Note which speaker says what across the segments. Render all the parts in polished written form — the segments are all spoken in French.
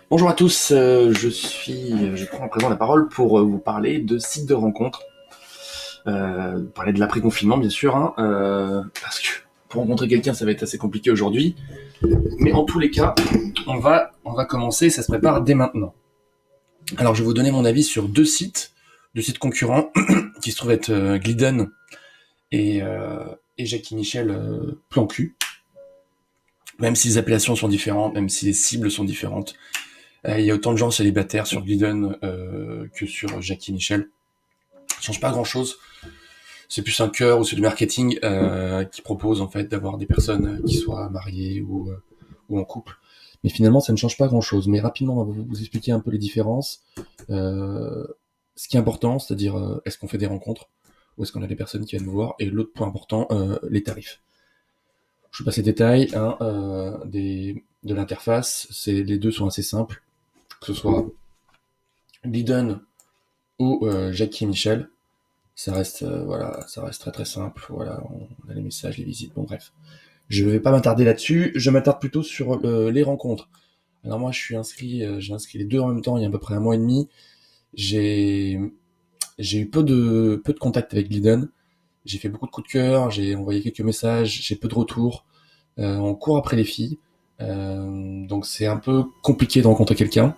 Speaker 1: Bonjour à tous, je prends à présent la parole pour vous parler de sites de rencontres, parler de l'après-confinement bien sûr, hein, parce que pour rencontrer quelqu'un ça va être assez compliqué aujourd'hui, mais en tous les cas, on va commencer, ça se prépare dès maintenant. Alors je vais vous donner mon avis sur deux sites concurrents, qui se trouvent être Glidden et Jackie Michel Plan Cul, même si les appellations sont différentes, même si les cibles sont différentes. Il y a autant de gens célibataires sur Glidden que sur Jackie Michel. Ça change pas grand chose. C'est plus un cœur ou c'est du marketing qui propose en fait d'avoir des personnes qui soient mariées ou en couple. Mais finalement, ça ne change pas grand chose. Mais rapidement, on va vous expliquer un peu les différences. Euh, Ce qui est important, c'est-à-dire est-ce qu'on fait des rencontres ou est-ce qu'on a des personnes qui viennent nous voir. Et l'autre point important, les tarifs. Je passe les détails de l'interface. Les deux sont assez simples, que ce soit Glidden ou Jackie et Michel. Ça reste très très simple. Voilà, on a les messages, les visites, bon bref. Je vais pas m'attarder là-dessus. Je m'attarde plutôt sur les rencontres. Alors moi, j'ai inscrit les deux en même temps il y a à peu près un mois et demi. J'ai j'ai eu peu de contacts avec Glidden. J'ai fait beaucoup de coups de cœur. J'ai envoyé quelques messages. J'ai peu de retours. On court après les filles. Donc c'est un peu compliqué de rencontrer quelqu'un.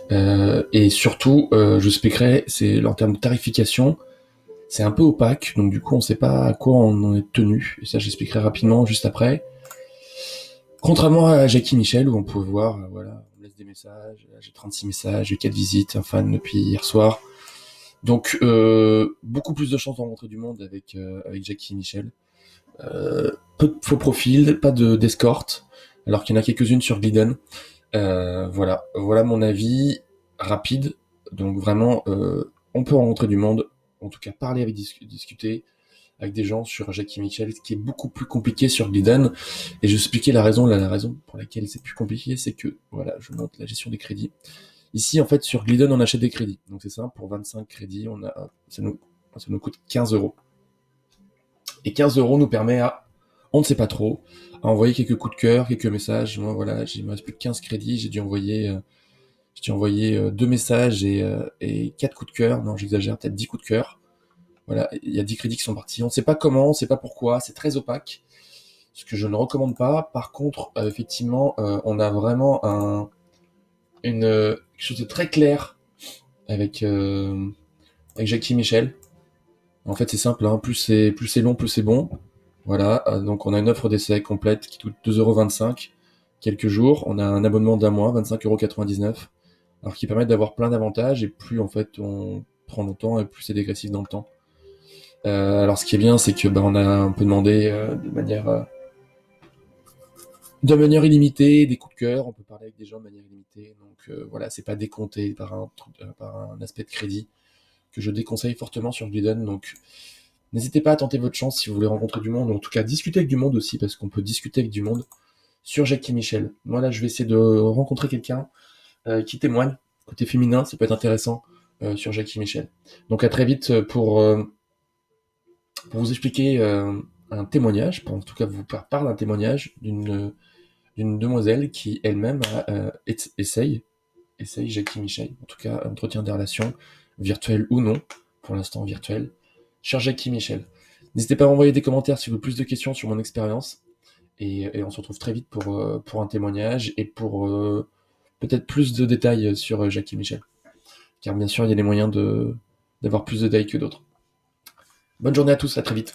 Speaker 1: Et surtout, je spéculerais, c'est en termes de tarification. C'est un peu opaque, donc du coup on sait pas à quoi on en est tenu, et ça j'expliquerai rapidement juste après. Contrairement à Jackie Michel, où on pouvait voir, voilà, on me laisse des messages, là, j'ai 36 messages, j'ai 4 visites, un fan depuis hier soir. Donc beaucoup plus de chances de rencontrer du monde avec Jackie Michel. Peu de faux profils, pas d'escorte, alors qu'il y en a quelques-unes sur Glidden. Voilà mon avis rapide. Donc vraiment, on peut rencontrer du monde, en tout cas parler avec discuter avec des gens sur Jackie Michel, ce qui est beaucoup plus compliqué sur Glidden. Et je vais expliquer la raison pour laquelle c'est plus compliqué, c'est que, voilà, je montre la gestion des crédits. Ici, en fait, sur Glidden, on achète des crédits. Donc c'est simple, pour 25 crédits, ça nous coûte 15 euros. Et 15 euros nous permet on ne sait pas trop, à envoyer quelques coups de cœur, quelques messages. Moi, voilà, il me reste plus de 15 crédits, j'ai dû envoyer deux messages et 4 coups de cœur. Non, j'exagère, peut-être 10 coups de cœur. Voilà, il y a 10 crédits qui sont partis. On ne sait pas comment, on ne sait pas pourquoi, c'est très opaque, ce que je ne recommande pas. Par contre, effectivement, on a vraiment quelque chose de très clair avec, euh, avec Jackie Michel. En fait, c'est simple, hein, plus c'est long, plus c'est bon. Voilà, donc on a une offre d'essai complète qui coûte 2,25 € quelques jours. On a un abonnement d'un mois, 25,99 €, alors qui permet d'avoir plein d'avantages, et plus en fait on prend longtemps et plus c'est dégressif dans le temps. Alors ce qui est bien, c'est que on peut demander de manière illimitée des coups de cœur, on peut parler avec des gens de manière illimitée. Donc voilà, c'est pas décompté par un aspect de crédit que je déconseille fortement sur Glidden. Donc n'hésitez pas à tenter votre chance si vous voulez rencontrer du monde, ou en tout cas discuter avec du monde aussi, parce qu'on peut discuter avec du monde sur Jackie Michel. Moi là, je vais essayer de rencontrer quelqu'un qui témoigne côté féminin, ça peut être intéressant sur Jackie Michel. Donc à très vite pour vous expliquer un témoignage, pour en tout cas vous faire part d'un témoignage d'une demoiselle qui elle-même essaye Jackie Michel, en tout cas entretient des relations virtuelles ou non, pour l'instant virtuelles, cher Jackie Michel. N'hésitez pas à m'envoyer des commentaires si vous avez plus de questions sur mon expérience, et on se retrouve très vite pour un témoignage et pour peut-être plus de détails sur Jackie Michel. Car bien sûr, il y a des moyens d'avoir plus de détails que d'autres. Bonne journée à tous, à très vite.